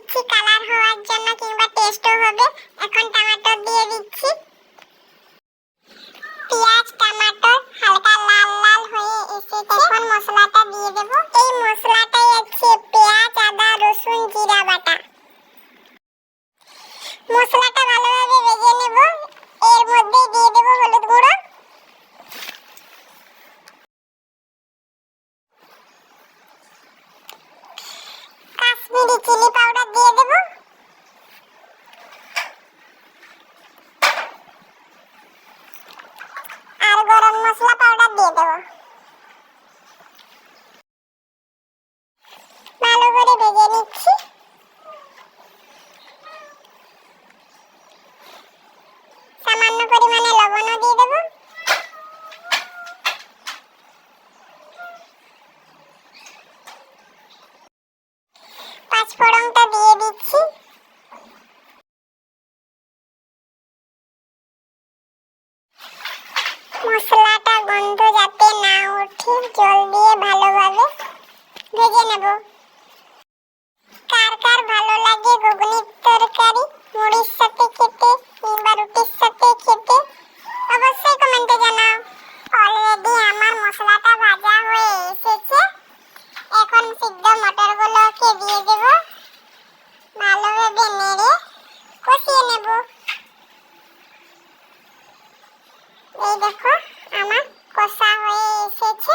দিচ্ছি কালার হওয়ার জন্য, কিংবা টেস্টও হবে। এখন টমেটো দিয়ে দিচ্ছি। পেঁয়াজ টমেটো হালকা লাল লাল হয়ে এসেছে। এখন মশলাটা দিয়ে দেব। এই মশলাটাই আছে পেঁয়াজ আদা রসুন জিরা বাটা। মশলাটা ভালোভাবে ভেজে নেব। এর মধ্যে দিয়ে দেব হলুদ গুঁড়ো, কাশ্মীরি চিলি পাউডার দিয়ে দেব, আর গরম মশলা পাউডার দিয়ে দেব। ভালো করে ভেজে নিচ্ছি। সামান্য পরিমাণে লবণও দিয়ে দেব। পাঁচফোড়নটা দিয়ে দিচ্ছি। মশলাটা গন্ধ যাতে না ওঠে জল দিয়ে ভালোভাবে ভেজে নেব। কার কার ভালো লাগে ঘুগনির তরকারি মুড়ির সাথে খেতে কিংবা রুটির সাথে খেতে অবশ্যই কমেন্টে জানাও। অলরেডি আমার মশলাটা ভাজা হয়ে এসেছে। এখন সিদ্ধ মটরগুলোকে দিয়ে দেব। ভালোভাবে নেড়ে কষিয়ে নেব। এই দেখো আমার কষা হয়ে এসেছে।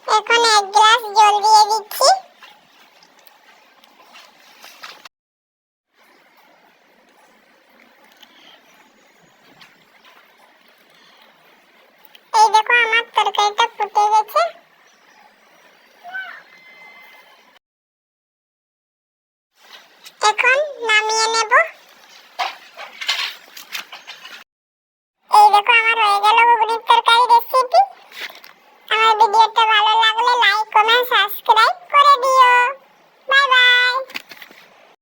এখন 1 গ্লাস জল দিয়ে দিচ্ছি। এই দেখো আমার তরকারিটা ফুটে গেছে। এখন নামিয়ে নেব। এই দেখো আমার হয়ে গেল ঘুগনির তরকারি রেসিপি। আমার ভিডিওটা ভালো লাগলে লাইক কমেন্ট সাবস্ক্রাইব